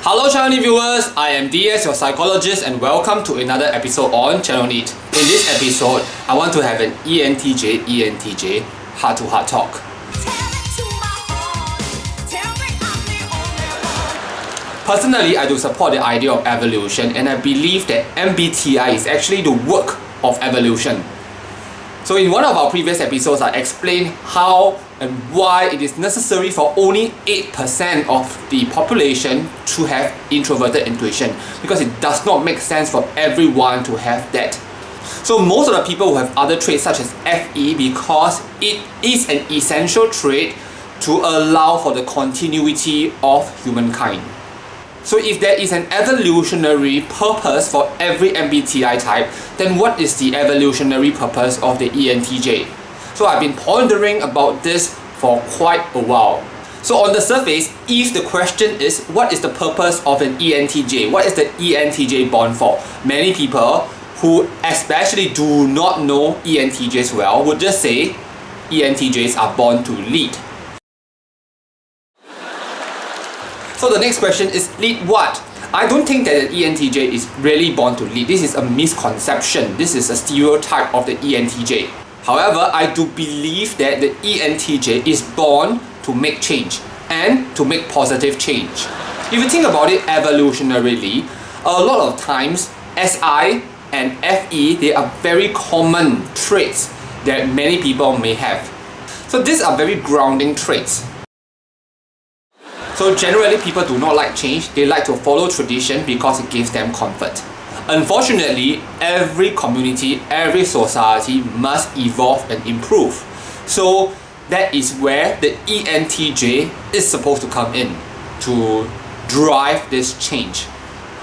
Hello Channel NITT viewers, I am DS, your psychologist, and welcome to another episode on Channel NITT. In this episode, I want to have an ENTJ heart-to-heart talk. Personally, I do support the idea of evolution, and I believe that MBTI is actually the work of evolution. So in one of our previous episodes, I explained how and why it is necessary for only 8% of the population to have introverted intuition, because it does not make sense for everyone to have that. So most of the people will have other traits such as FE because it is an essential trait to allow for the continuity of humankind. So if there is an evolutionary purpose for every MBTI type, then what is the evolutionary purpose of the ENTJ? So I've been pondering about this for quite a while. So on the surface, if the question is what is the purpose of an ENTJ, what is the ENTJ born for? Many people who especially do not know ENTJs well would just say ENTJs are born to lead. So the next question is, lead what? I don't think that an ENTJ is really born to lead. This is a misconception. This is a stereotype of the ENTJ. However, I do believe that the ENTJ is born to make change and to make positive change. If you think about it evolutionarily, a lot of times SI and FE, they are very common traits that many people may have. So these are very grounding traits. So generally people do not like change, they like to follow tradition because it gives them comfort. Unfortunately, every community, every society must evolve and improve. So that is where the ENTJ is supposed to come in to drive this change.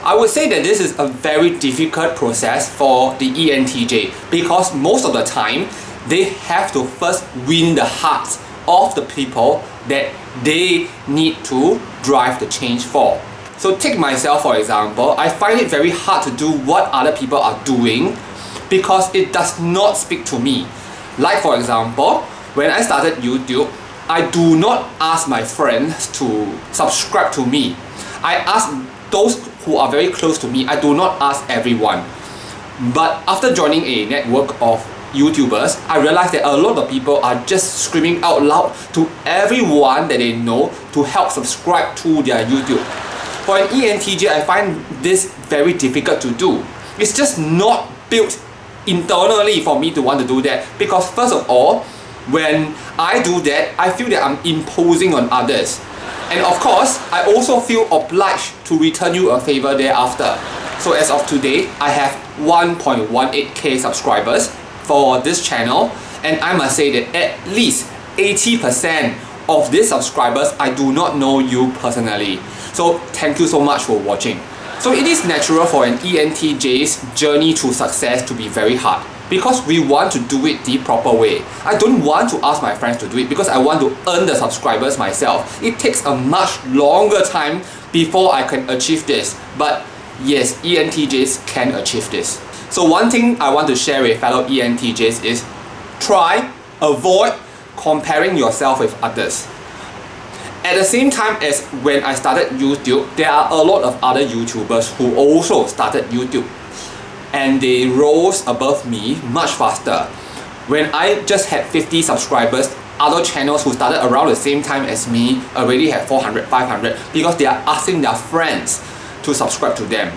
I would say that this is a very difficult process for the ENTJ because most of the time they have to first win the hearts of the people that they need to drive the change for. So take myself for example, I find it very hard to do what other people are doing because it does not speak to me. Like for example, when I started YouTube, I do not ask my friends to subscribe to me. I ask those who are very close to me. I do not ask everyone. But after joining a network of YouTubers, I realized that a lot of people are just screaming out loud to everyone that they know to help subscribe to their YouTube. For an ENTJ, I find this very difficult to do. It's just not built internally for me to want to do that, because first of all, when I do that, I feel that I'm imposing on others. And of course, I also feel obliged to return you a favor thereafter. So as of today, I have 1.18k subscribers for this channel, and I must say that at least 80% of these subscribers, I do not know you personally. So thank you so much for watching. So it is natural for an ENTJ's journey to success to be very hard because we want to do it the proper way. I don't want to ask my friends to do it because I want to earn the subscribers myself. It takes a much longer time before I can achieve this. But yes, ENTJs can achieve this. So one thing I want to share with fellow ENTJs is avoid comparing yourself with others. At the same time as when I started YouTube, there are a lot of other YouTubers who also started YouTube, and they rose above me much faster. When I just had 50 subscribers, other channels who started around the same time as me already have 400, 500 because they are asking their friends to subscribe to them.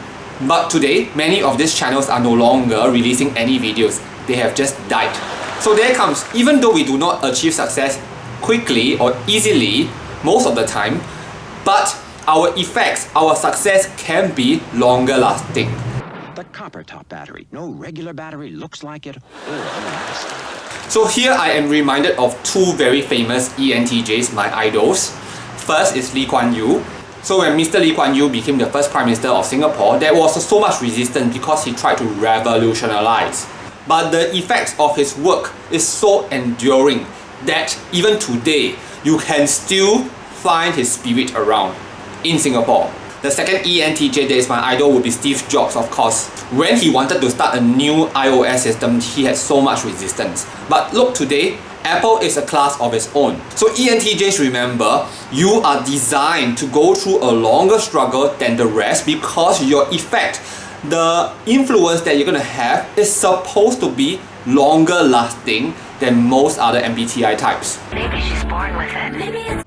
But today, many of these channels are no longer releasing any videos. They have just died. So there comes, even though we do not achieve success quickly or easily most of the time, but our effects, our success can be longer lasting. The copper top battery. No regular battery looks like it or lasts like it. So here I am reminded of two very famous ENTJs, my idols. First is Lee Kuan Yew. So when Mr. Lee Kuan Yew became the first Prime Minister of Singapore, there was so much resistance because he tried to revolutionize. But the effects of his work is so enduring that even today, you can still find his spirit around in Singapore. The second ENTJ that is my idol would be Steve Jobs, of course. When he wanted to start a new iOS system, he had so much resistance. But look today, Apple is a class of its own. So ENTJs, remember, you are designed to go through a longer struggle than the rest because your effect, the influence that you're going to have, is supposed to be longer lasting than most other MBTI types. Maybe she's born with it.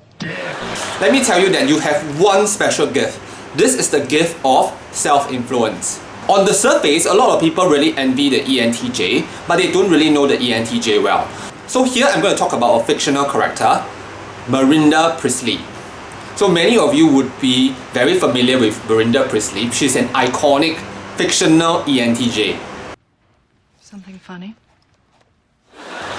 Let me tell you that you have one special gift. This is the gift of self-influence. On the surface, a lot of people really envy the ENTJ, but they don't really know the ENTJ well. So here I'm going to talk about a fictional character, Miranda Priestly. So many of you would be very familiar with Miranda Priestly. She's an iconic fictional ENTJ. Something funny?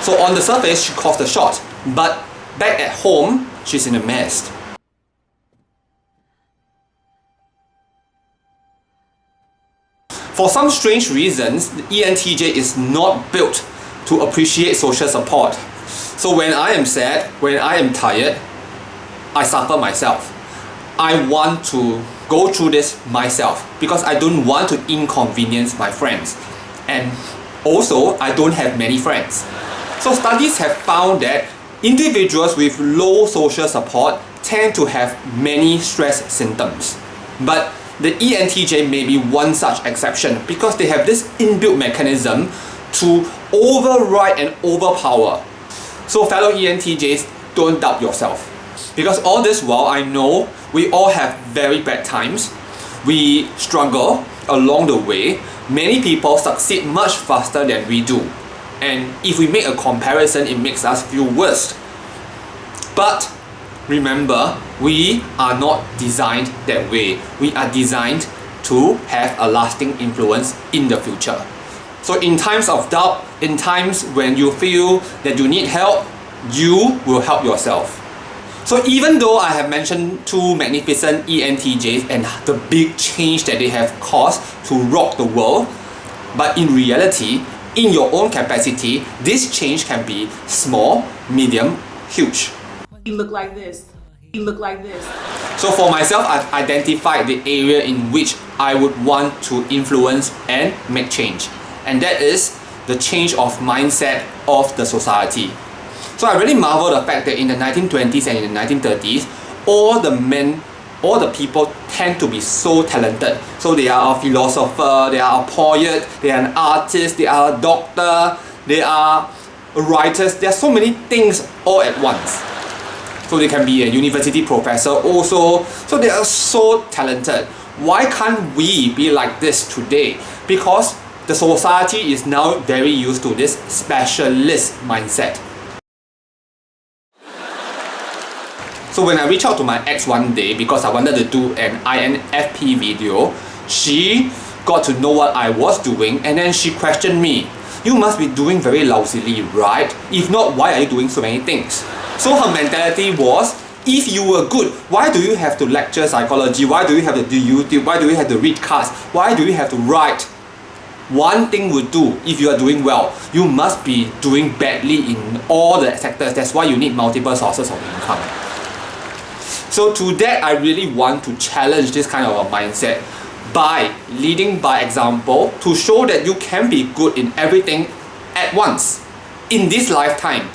So on the surface, she calls the shot, but back at home, she's in a mess. For some strange reasons, the ENTJ is not built to appreciate social support. So when I am sad, when I am tired, I suffer myself. I want to go through this myself because I don't want to inconvenience my friends. And also, I don't have many friends. So studies have found that individuals with low social support tend to have many stress symptoms. But the ENTJ may be one such exception because they have this inbuilt mechanism to override and overpower. So fellow ENTJs, don't doubt yourself. Because all this while, I know we all have very bad times. We struggle along the way. Many people succeed much faster than we do. And if we make a comparison, it makes us feel worse. But remember, we are not designed that way. We are designed to have a lasting influence in the future. So in times of doubt, in times when you feel that you need help, you will help yourself. So even though I have mentioned two magnificent ENTJs and the big change that they have caused to rock the world, but in reality, in your own capacity, this change can be small, medium, huge. You look like this. You look like this. So for myself, I've identified the area in which I would want to influence and make change. And that is the change of mindset of the society. So I really marvel the fact that in the 1920s and in the 1930s, all the men, all the people tend to be so talented. So they are a philosopher, they are a poet, they are an artist, they are a doctor, they are writers. There are so many things all at once. So they can be a university professor also. So they are so talented. Why can't we be like this today? Because the society is now very used to this specialist mindset. So when I reached out to my ex one day because I wanted to do an INFP video, she got to know what I was doing and then she questioned me. You must be doing very lousily, right? If not, why are you doing so many things? So her mentality was, if you were good, why do you have to lecture psychology? Why do you have to do YouTube? Why do you have to read cards? Why do you have to write? One thing would do if you are doing well. You must be doing badly in all the sectors. That's why you need multiple sources of income. So to that, I really want to challenge this kind of a mindset by leading by example to show that you can be good in everything at once in this lifetime.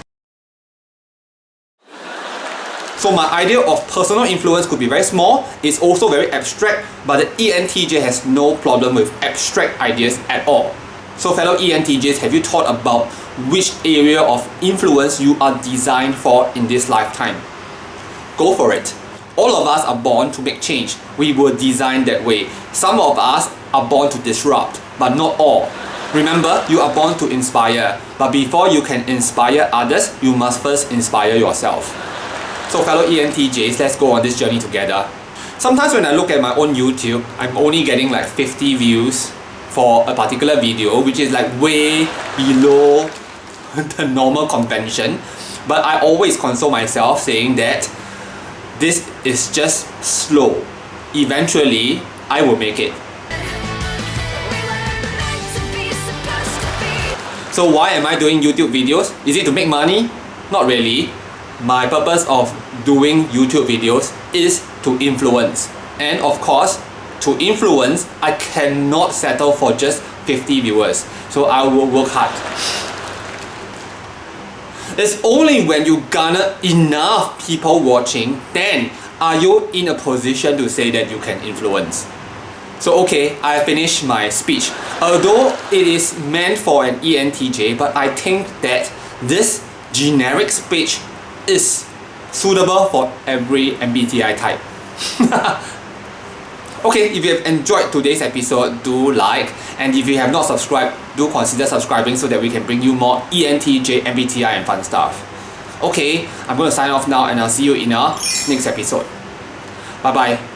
So my idea of personal influence could be very small, it's also very abstract, but the ENTJ has no problem with abstract ideas at all. So fellow ENTJs, have you thought about which area of influence you are designed for in this lifetime? Go for it. All of us are born to make change. We were designed that way. Some of us are born to disrupt, but not all. Remember, you are born to inspire, but before you can inspire others, you must first inspire yourself. So fellow ENTJs, let's go on this journey together. Sometimes when I look at my own YouTube, I'm only getting like 50 views for a particular video, which is like way below the normal convention. But I always console myself saying that this is just slow. Eventually, I will make it. So why am I doing YouTube videos? Is it to make money? Not really. My purpose of doing YouTube videos is to influence. And of course, to influence, I cannot settle for just 50 viewers. So I will work hard. It's only when you garner enough people watching, then are you in a position to say that you can influence. So okay, I finished my speech. Although it is meant for an ENTJ, but I think that this generic speech is suitable for every MBTI type. Okay, if you have enjoyed today's episode, do like, and if you have not subscribed, do consider subscribing so that we can bring you more ENTJ, MBTI and fun stuff. Okay, I'm going to sign off now and I'll see you in our next episode. Bye bye.